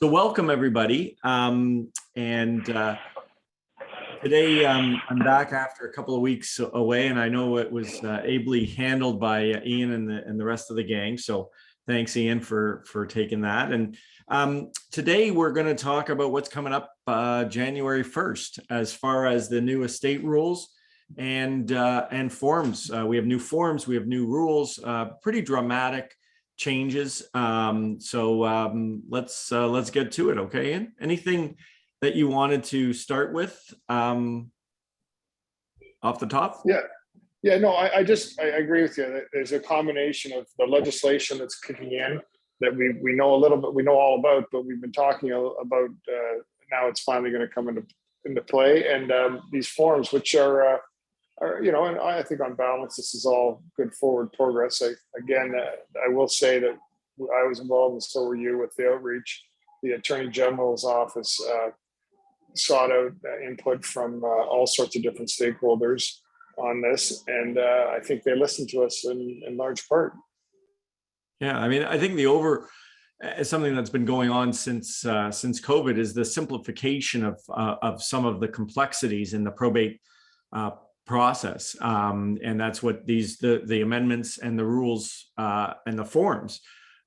So welcome everybody. Today I'm back after a couple of weeks away, and I know it was ably handled by Ian and the rest of the gang. So thanks, Ian, for taking that. And today we're going to talk about what's coming up January 1st, as far as the new estate rules and forms. We have new forms, we have new rules, pretty dramatic changes. Let's get to it. Okay, Ian, anything that you wanted to start with off the top? No, I agree with you. There's a combination of the legislation that's kicking in that we know a little bit, we know all about, but we've been talking about now it's finally going to come into play, and these forms, which are and I think on balance this is all good forward progress. I will say that I was involved, and so were you, with the outreach. The Attorney General's office sought out input from all sorts of different stakeholders on this, and I think they listened to us in large part. Yeah, I mean, I think something that's been going on since COVID is the simplification of some of the complexities in the probate process, and that's what the amendments and the rules and the forms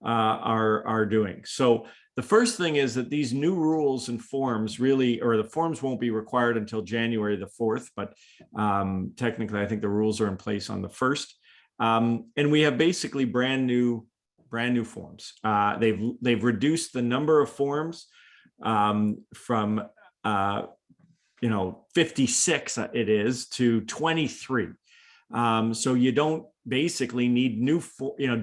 are doing. So the first thing is that these new rules and forms the forms won't be required until January the 4th, but technically I think the rules are in place on the 1st. And we have basically brand new forms. They've reduced the number of forms from 56 it is to 23. So you don't basically need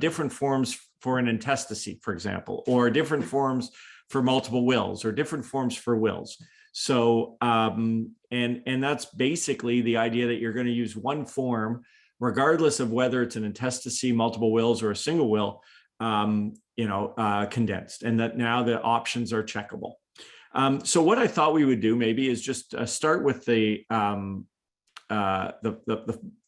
different forms for an intestacy, for example, or different forms for multiple wills, or different forms for wills. So and that's basically the idea, that you're going to use one form regardless of whether it's an intestacy, multiple wills, or a single will, condensed, and that now the options are checkable. So what I thought we would do maybe is just start with the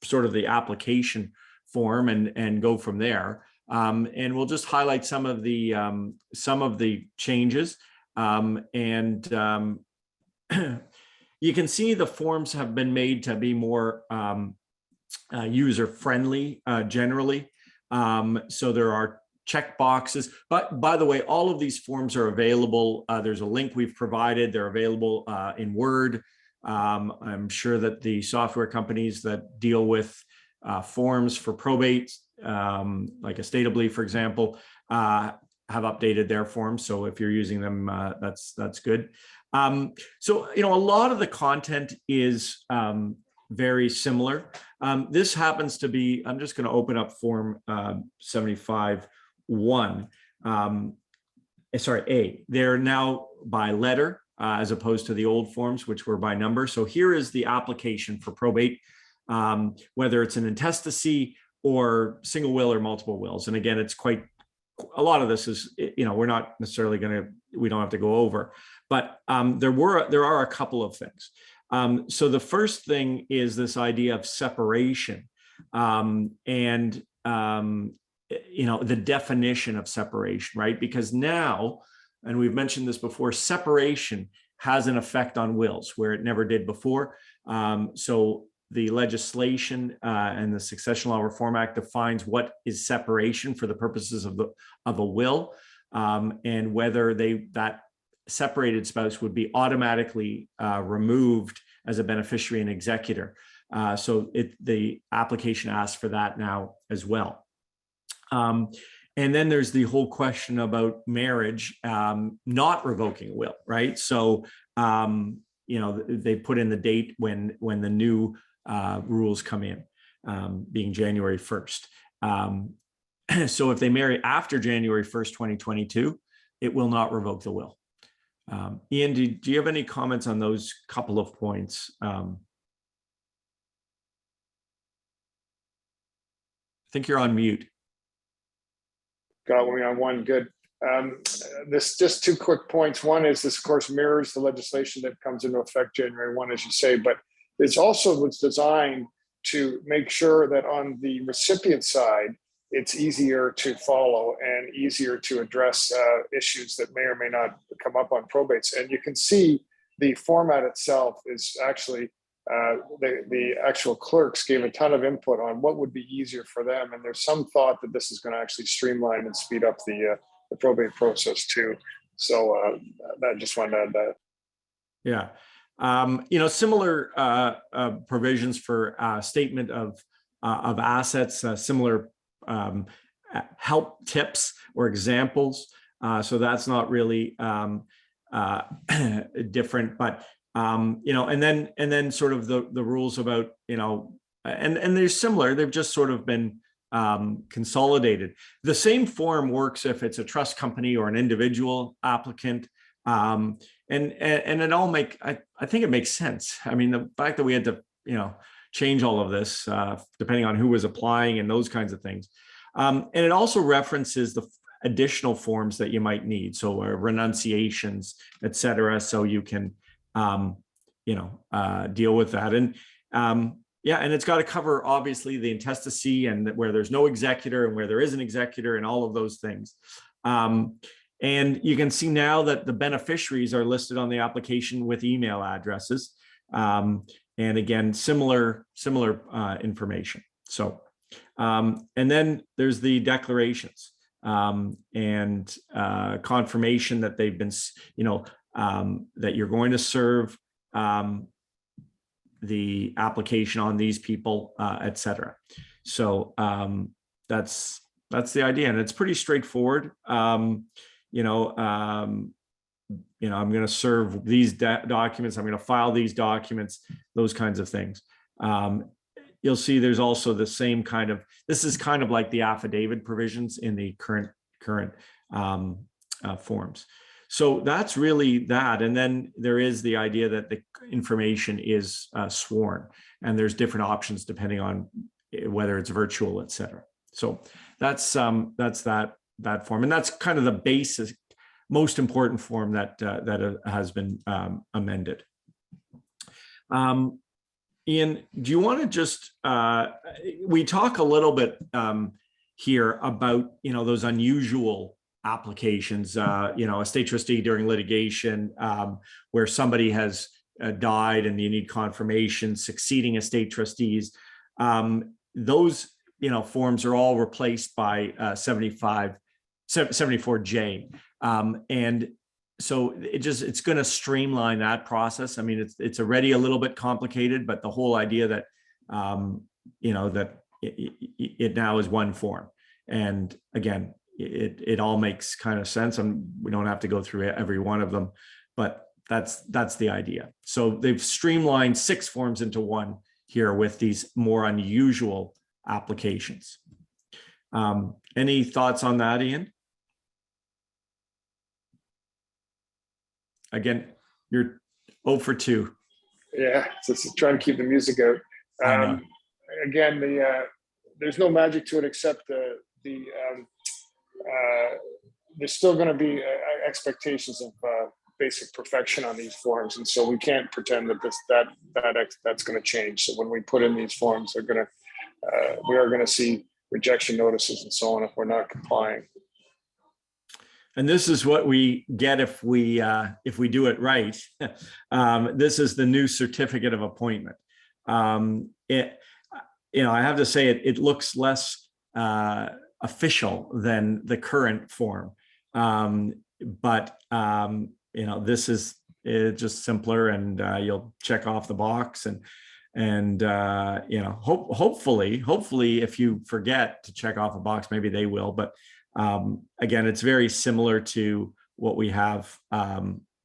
sort of the application form and go from there. And we'll just highlight some of the changes. You can see the forms have been made to be more user friendly generally. So there are check boxes, but by the way, all of these forms are available. There's a link we've provided. They're available in Word. I'm sure that the software companies that deal with forms for probate, like Estatably, for example, have updated their forms. So if you're using them, that's good. So a lot of the content is very similar. This happens to be, I'm just going to open up form 75-1. A. They're now by letter as opposed to the old forms, which were by number. So here is the application for probate, whether it's an intestacy or single will or multiple wills. And again, it's a lot of this is, we're not necessarily we don't have to go over, but there are a couple of things. So the first thing is this idea of separation, and the definition of separation, right? Because now, and we've mentioned this before, separation has an effect on wills where it never did before. So the legislation and the Succession Law Reform Act defines what is separation for the purposes of a will, and whether that separated spouse would be automatically removed as a beneficiary and executor. So the application asks for that now as well. And then there's the whole question about marriage not revoking a will, right? So they put in the date when the new rules come in, being January 1st. So if they marry after January 1st, 2022, it will not revoke the will. Ian, do you have any comments on those couple of points? I think you're on mute. Got me on one. Good. This just two quick points. One is this, of course, mirrors the legislation that comes into effect January 1, as you say, but it's also was designed to make sure that on the recipient side, it's easier to follow and easier to address issues that may or may not come up on probates. And you can see the format itself is actually, the actual clerks gave a ton of input on what would be easier for them. And there's some thought that this is going to actually streamline and speed up the probate process too. So I just wanted to add that. Yeah. Similar provisions for statement of assets, similar help tips or examples. So that's not really different, but and then sort of the rules about, and they're similar. They've just sort of been consolidated. The same form works if it's a trust company or an individual applicant. And it all I think it makes sense. I mean, the fact that we had to, change all of this depending on who was applying and those kinds of things. And it also references the additional forms that you might need. So renunciations, et cetera. So you can, deal with that. And and it's got to cover obviously the intestacy and where there's no executor and where there is an executor and all of those things. And you can see now that the beneficiaries are listed on the application with email addresses. And again, similar information. So, and then there's the declarations and confirmation that they've been, that you're going to serve the application on these people, et cetera. So that's the idea, and it's pretty straightforward. I'm going to serve these documents. I'm going to file these documents, those kinds of things. You'll see there's also the same kind of, this is kind of like the affidavit provisions in the current forms. So that's really that. And then there is the idea that the information is sworn, and there's different options depending on whether it's virtual, et cetera. So that's that form. And that's kind of the basis, most important form that has been amended. Ian, do you want to just, we talk a little bit here about, those unusual applications, estate trustee during litigation, where somebody has died and you need confirmation, succeeding estate trustees. Those, forms are all replaced by 74J. And so it's going to streamline that process. I mean, it's already a little bit complicated, but the whole idea that, that it now is one form. And again, it all makes kind of sense, and we don't have to go through every one of them, but that's the idea. So they've streamlined 6 forms into one here with these more unusual applications. Any thoughts on that, Ian? Again, you're 0 for 2. Yeah, just trying to keep the music out. Again, there's no magic to it except there's still going to be expectations of basic perfection on these forms, and so we can't pretend that that's going to change. So when we put in these forms, we are going to see rejection notices and so on if we're not complying. And this is what we get if we do it right. This is the new certificate of appointment. I have to say it looks less official than the current form, but this is just simpler, and you'll check off the box, and hopefully if you forget to check off a box, maybe they will, but again, it's very similar to what we have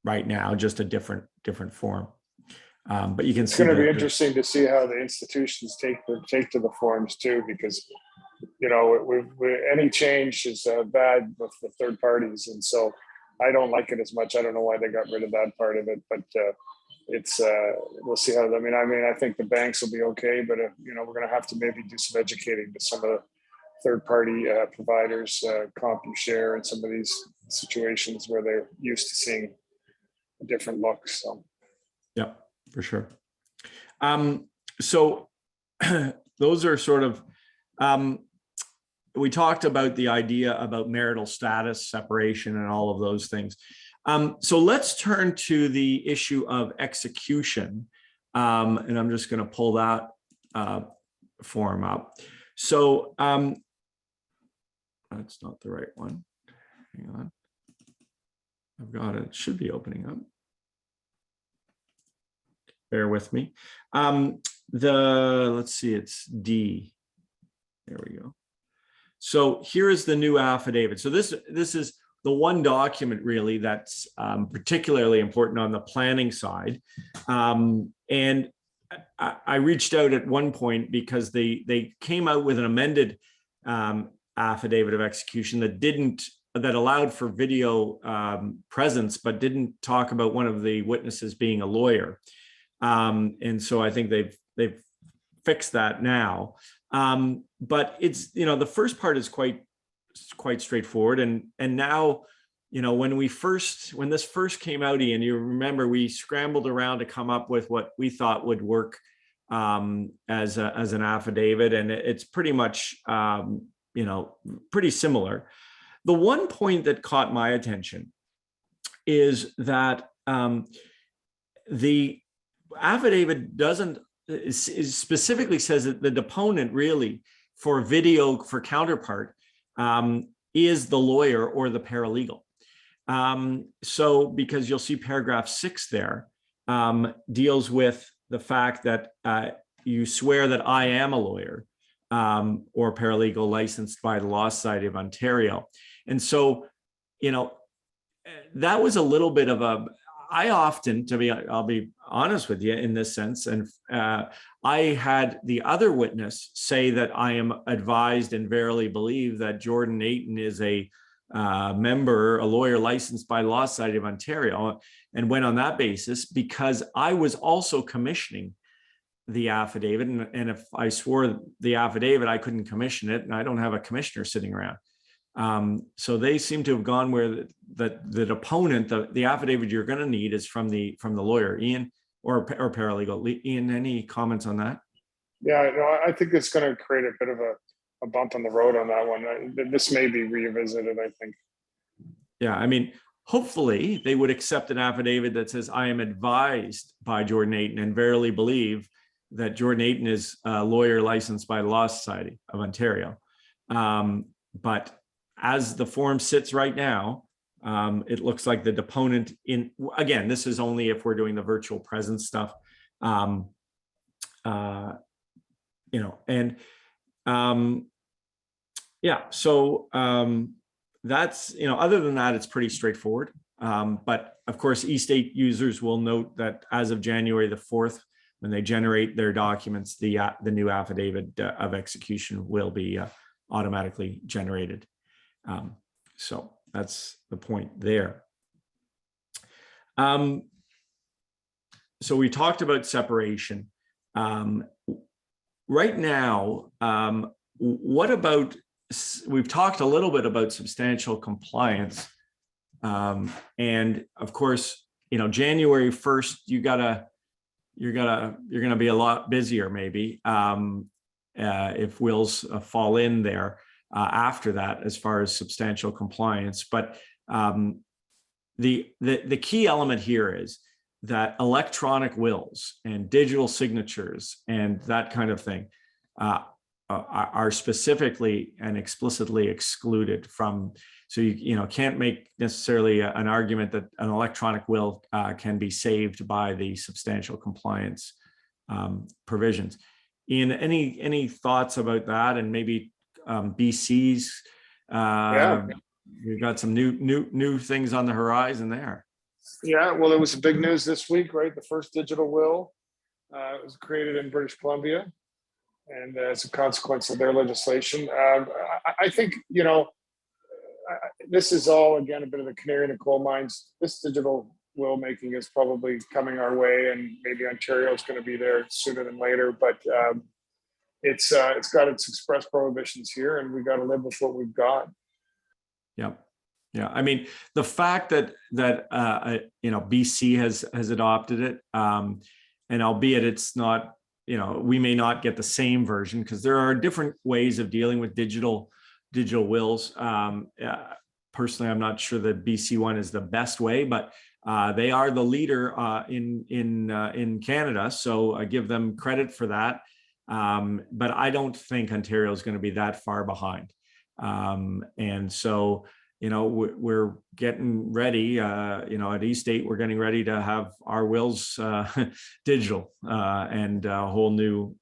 right now, just a different form. But you can see it's going to be interesting to see how the institutions take to the forms too, because any change is bad with the third parties, and so I don't like it as much. I don't know why they got rid of that part of it, but it's we'll see how. I mean, I think the banks will be okay, but we're going to have to maybe do some educating to some of the third-party providers, CompuShare, and some of these situations where they're used to seeing a different look. So, yeah, for sure. So those are sort of we talked about the idea about marital status, separation, and all of those things. So let's turn to the issue of execution. And I'm just going to pull that form up. So that's not the right one. Hang on. I've got it. It should be opening up. Bear with me. Let's see, it's D. There we go. So here is the new affidavit. So this is the one document really that's particularly important on the planning side. And I reached out at one point because they came out with an amended affidavit of execution that allowed for video presence, but didn't talk about one of the witnesses being a lawyer. And so I think they've fixed that now. But it's, the first part is quite straightforward. And now, when this first came out, Ian, you remember we scrambled around to come up with what we thought would work as an affidavit. And it's pretty much, pretty similar. The one point that caught my attention is that the affidavit specifically says that the deponent really for counterpart is the lawyer or the paralegal. So because you'll see paragraph 6 there deals with the fact that you swear that I am a lawyer or paralegal licensed by the Law Society of Ontario. And so, that was a little bit of I'll be honest with you in this sense. And I had the other witness say that I am advised and verily believe that Jordan Ayton is a lawyer licensed by Law Society of Ontario, and went on that basis because I was also commissioning the affidavit. And if I swore the affidavit, I couldn't commission it, and I don't have a commissioner sitting around. So they seem to have gone where the deponent, the affidavit you're going to need is from the lawyer, Ian, or paralegal. Ian, any comments on that? Yeah, no, I think it's going to create a bit of a bump in the road on that one. This may be revisited, I think. Yeah, I mean, hopefully they would accept an affidavit that says I am advised by Jordan Ayton and verily believe that Jordan Ayton is a lawyer licensed by the Law Society of Ontario. But as the form sits right now, it looks like the deponent again, this is only if we're doing the virtual presence stuff, so that's, other than that, it's pretty straightforward. But of course, eState users will note that as of January the 4th, when they generate their documents, the new affidavit of execution will be automatically generated. So that's the point there. So we talked about separation. Right now, we've talked a little bit about substantial compliance. And of course, January 1st, you're going to be a lot busier maybe if wills fall in there. After that, as far as substantial compliance. But the key element here is that electronic wills and digital signatures and that kind of thing are specifically and explicitly excluded from. So you can't make necessarily an argument that an electronic will can be saved by the substantial compliance provisions. Ian, any thoughts about that, and maybe BC's we've got some new things on the horizon there. Yeah, well, it was big news this week, right? The first digital will was created in British Columbia, and as a consequence of their legislation, I think this is all again a bit of the canary in the coal mines. This digital will making is probably coming our way, and maybe Ontario is going to be there sooner than later, but. It's got its express prohibitions here, and we got to live with what we've got. Yeah. I mean, the fact that BC has adopted it, and albeit it's not, we may not get the same version because there are different ways of dealing with digital digital wills. Personally, I'm not sure that BC one is the best way, but they are the leader in Canada, so I give them credit for that. But I don't think Ontario is going to be that far behind. And so, we're getting ready, at eState, we're getting ready to have our wills digital, and a whole new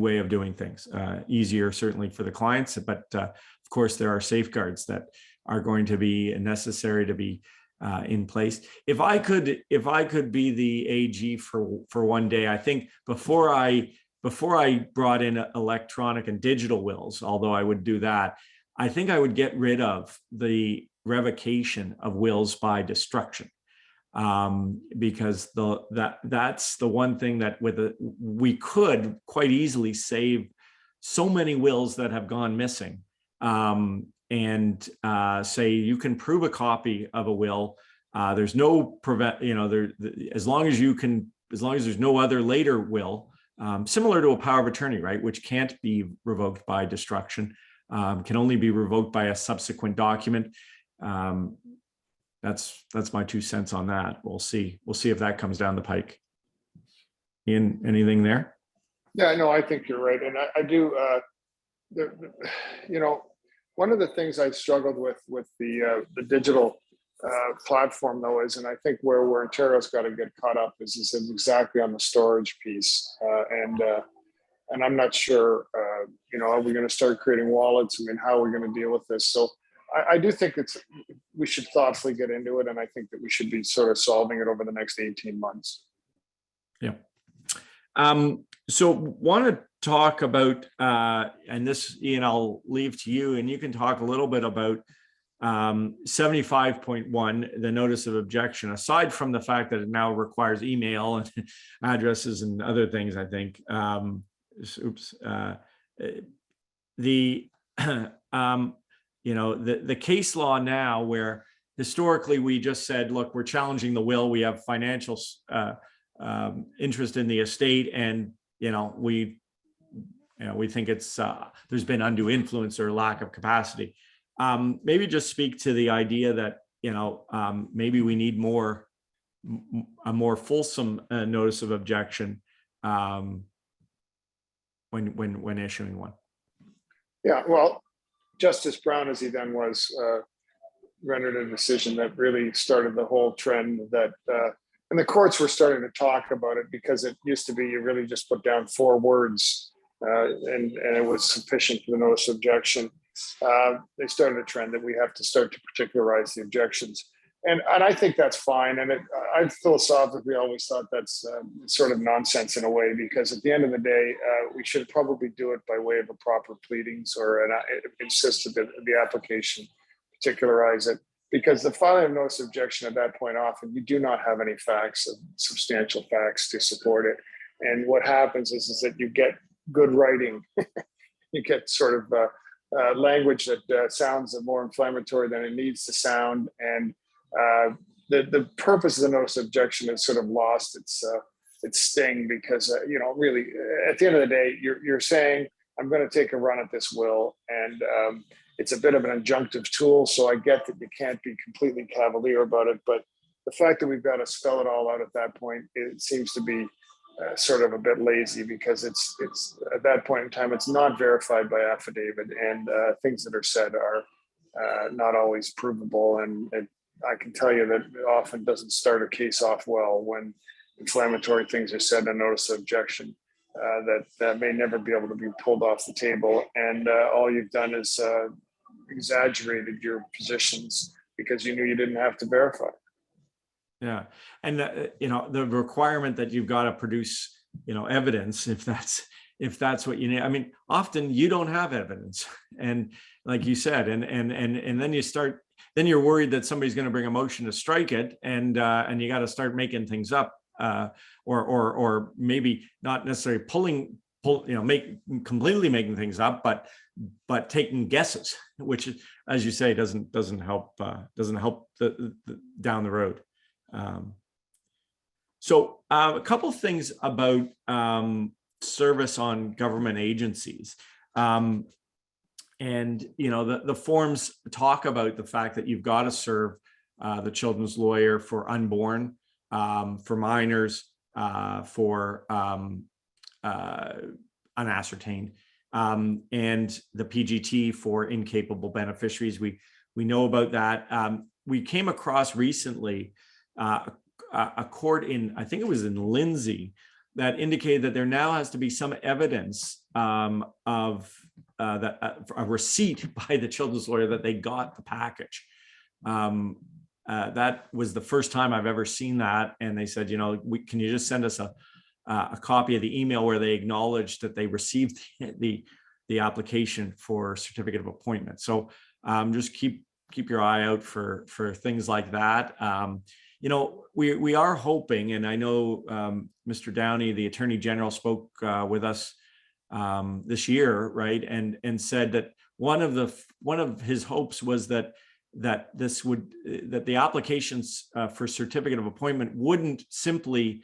way of doing things, easier certainly for the clients, but of course there are safeguards that are going to be necessary to be in place. If I could be the AG for one day, I think before I brought in electronic and digital wills, although I would do that, I think I would get rid of the revocation of wills by destruction, because that's the one thing that we could quite easily save so many wills that have gone missing, and say you can prove a copy of a will. There's no as long as there's no other later will, similar to a power of attorney, right, which can't be revoked by destruction, can only be revoked by a subsequent document. That's my 2 cents on that. We'll see if that comes down the pike. Ian, anything there? Yeah, no, I think you're right, and I do. One of the things I struggled with the digital platform, though, is, and I think where Ontario's got to get caught up is exactly on the storage piece, and I'm not sure. Are we going to start creating wallets? I mean, how are we going to deal with this? So I do think we should thoughtfully get into it, and I think that we should be sort of solving it over the next 18 months. Yeah. So want to talk about, and this, Ian, I'll leave to you, and you can talk a little bit about 75.1, the notice of objection, aside from the fact that it now requires email and addresses and other things, I think. The case law now, where historically we just said, look, we're challenging the will, we have financial interest in the estate, and we think it's there's been undue influence or lack of capacity. Maybe just speak to the idea that maybe we need a more fulsome notice of objection when issuing one. Yeah, well, Justice Brown, as he then was, rendered a decision that really started the whole trend that, and the courts were starting to talk about it, because it used to be you really just put down 4 words and it was sufficient for the notice of objection. They started a trend that we have to start to particularize the objections. And I think that's fine. And I philosophically always thought that's sort of nonsense in a way, because at the end of the day, we should probably do it by way of a proper pleadings, or insist that the application particularize it, because the filing of notice of objection at that point, often you do not have any facts, substantial facts to support it. And what happens is that you get good writing, you get sort of language that sounds more inflammatory than it needs to sound, and the purpose of the notice of objection has sort of lost its sting, because really at the end of the day, you're saying, I'm going to take a run at this will, and it's a bit of an injunctive tool. So I get that you can't be completely cavalier about it, but the fact that we've got to spell it all out at that point, it seems to be sort of a bit lazy, because it's at that point in time, it's not verified by affidavit, and things that are said are not always provable. And I can tell you that it often doesn't start a case off well when inflammatory things are said in a notice of objection that may never be able to be pulled off the table. And all you've done is exaggerated your positions because you knew you didn't have to verify. Yeah. And, the requirement that you've got to produce, evidence, if that's what you need. I mean, often you don't have evidence. And like you said, and then you're worried that somebody's going to bring a motion to strike it, and you got to start making things up, or maybe not necessarily completely making things up, but taking guesses, which, as you say, doesn't help down the road. So a couple of things about service on government agencies. And, you know, the forms talk about the fact that you've got to serve the children's lawyer for unborn, for minors, for unascertained, and the PGT for incapable beneficiaries. We know about that. We came across recently a court in, I think it was in Lindsay, that indicated that there now has to be some evidence of a receipt by the children's lawyer that they got the package. That was the first time I've ever seen that. And they said, you know, can you just send us a copy of the email where they acknowledged that they received the application for certificate of appointment. So just keep your eye out for things like that. You know, we are hoping, and I know Mr. Downey, the Attorney General, spoke with us this year, right, and said that one of his hopes was that the applications for certificate of appointment wouldn't simply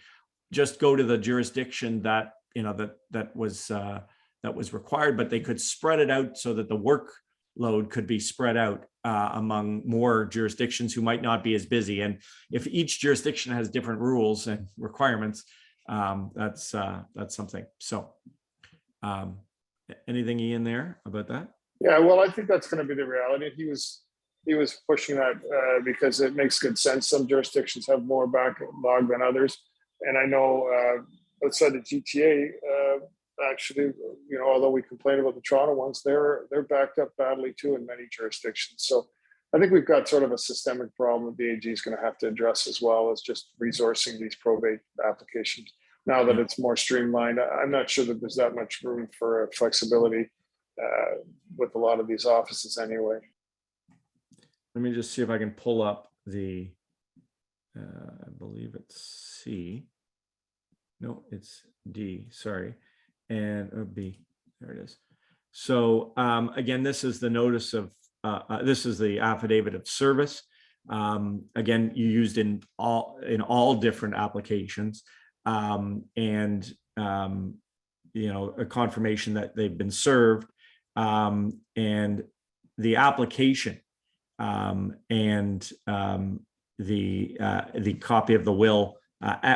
just go to the jurisdiction that, you know, that was required, but they could spread it out so that the workload could be spread out among more jurisdictions who might not be as busy. And if each jurisdiction has different rules and requirements, that's something. So anything, Ian, there about that? Yeah, well, I think that's going to be the reality. He was pushing that because it makes good sense. Some jurisdictions have more backlog than others. And I know outside the GTA, actually, you know, although we complain about the Toronto ones, they're backed up badly too in many jurisdictions. So I think we've got sort of a systemic problem that the AG is going to have to address, as well as just resourcing these probate applications. Now that it's more streamlined, I'm not sure that there's that much room for flexibility with a lot of these offices anyway. Let me just see if I can pull up the, I believe it's C. No, it's D, sorry. And B, there it is. So again, this is the notice of, this is the affidavit of service. Again, you used in all different applications, and you know, a confirmation that they've been served, and the application, and the copy of the will,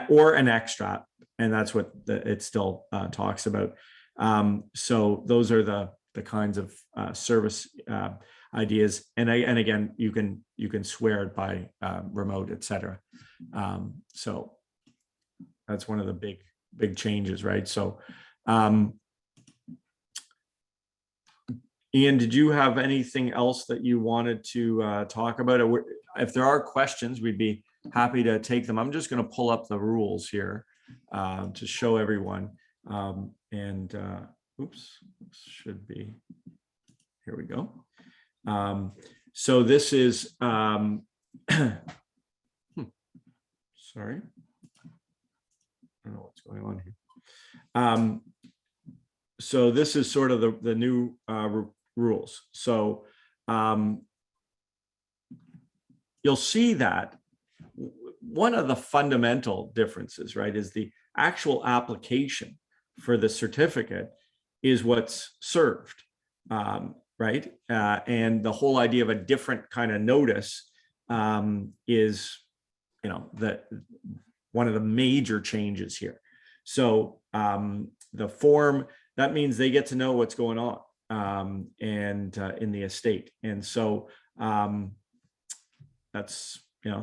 or an extract, and that's what it still talks about. So those are the kinds of service ideas, and again, you can swear it by remote, etc. So that's one of the big changes, right? So Ian, did you have anything else that you wanted to talk about? If there are questions, we'd be happy to take them. I'm just going to pull up the rules here to show everyone. Oops, should be, here we go. So this is, sorry. I don't know what's going on here. So this is sort of the new rules. So you'll see that one of the fundamental differences, right, is the actual application for the certificate is what's served, right? And the whole idea of a different kind of notice is, you know, one of the major changes here. So the form, that means they get to know what's going on and in the estate. And so that's, you know,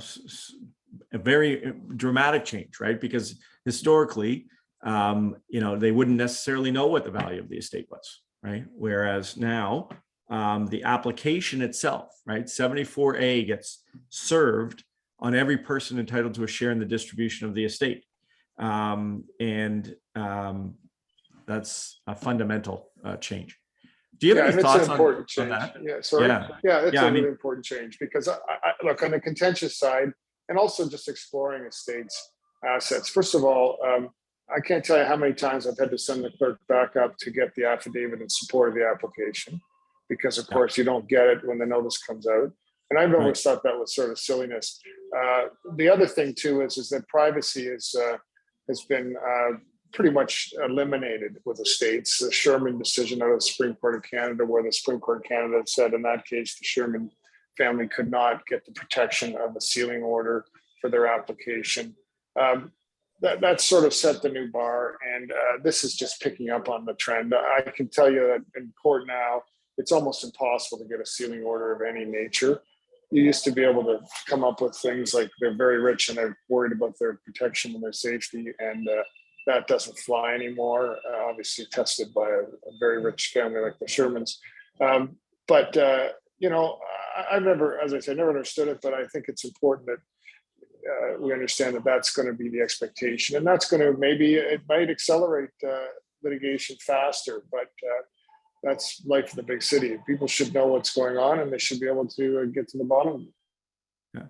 a very dramatic change, right? Because historically, you know, they wouldn't necessarily know what the value of the estate was, right? Whereas now, the application itself, right, 74A gets served on every person entitled to a share in the distribution of the estate. That's a fundamental change. Do you have any thoughts on that? Yeah, sorry. Yeah, it's a really important change, because I look, on the contentious side, and also just exploring estates assets. First of all, I can't tell you how many times I've had to send the clerk back up to get the affidavit in support of the application, because of course you don't get it when the notice comes out. And I've always thought that was sort of silliness. The other thing too is that privacy has been pretty much eliminated with the states. The Sherman decision out of the Supreme Court of Canada, where the Supreme Court of Canada said in that case, the Sherman family could not get the protection of a sealing order for their application. That sort of set the new bar, and this is just picking up on the trend. I can tell you that in court now, it's almost impossible to get a sealing order of any nature. You used to be able to come up with things like they're very rich and they're worried about their protection and their safety, and that doesn't fly anymore. Obviously tested by a very rich family like the Shermans. But I've never, as I said, never understood it, but I think it's important that we understand that that's going to be the expectation, and that's going to, maybe it might accelerate litigation faster, but that's life in the big city. People should know what's going on, and they should be able to get to the bottom of it.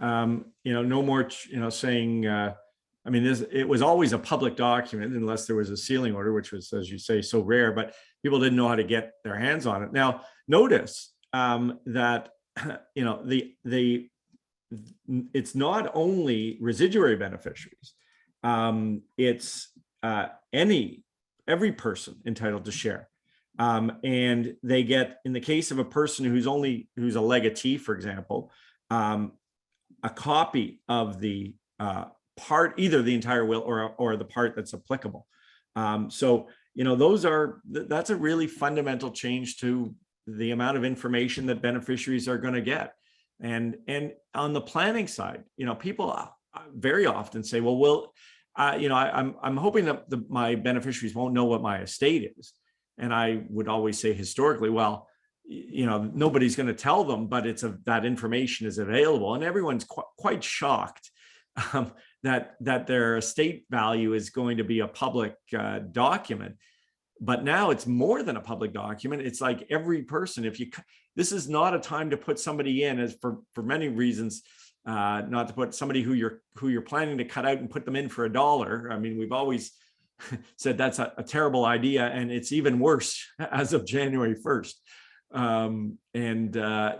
Yeah. No more, saying, it was always a public document unless there was a sealing order, which was, as you say, so rare, but people didn't know how to get their hands on it. Now, notice that, it's not only residuary beneficiaries, it's every person entitled to share. And they get, in the case of a person who's a legatee, for example, a copy of the part, either the entire will or the part that's applicable. So, that's a really fundamental change to the amount of information that beneficiaries are going to get. And on the planning side, people very often say, well, I'm hoping that my beneficiaries won't know what my estate is. And I would always say historically, well, nobody's going to tell them, but that information is available, and everyone's quite shocked that their estate value is going to be a public document. But now it's more than a public document. It's like every person, this is not a time to put somebody in, as for many reasons, not to put somebody who you're planning to cut out and put them in for $1. I mean, we've always said that's a terrible idea, and it's even worse as of January 1st.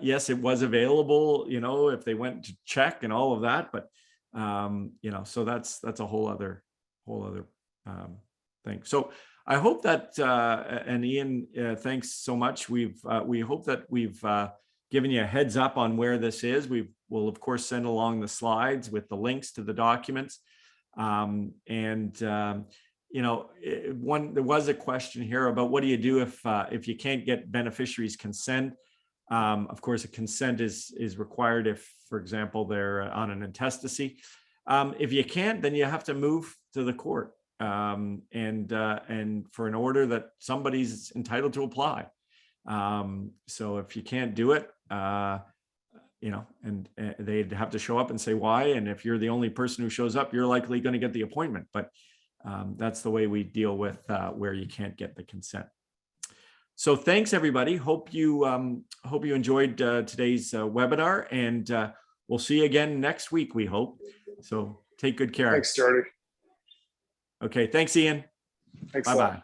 Yes, it was available, if they went to check and all of that, but so that's a whole other thing. So I hope that, and Ian, thanks so much. We hope that we've given you a heads up on where this is. We will, of course, send along the slides with the links to the documents. There was a question here about what do you do if you can't get beneficiaries' consent. Of course, a consent is required if, for example, they're on an intestacy. If you can't, then you have to move to the court and for an order that somebody's entitled to apply. So if you can't do it, and they'd have to show up and say why. And if you're the only person who shows up, you're likely going to get the appointment. But that's the way we deal with where you can't get the consent. So thanks, everybody. Hope you enjoyed today's webinar, and we'll see you again next week, we hope. So take good care. Thanks, Jordy. Okay. Thanks, Ian. Thanks. Bye-bye.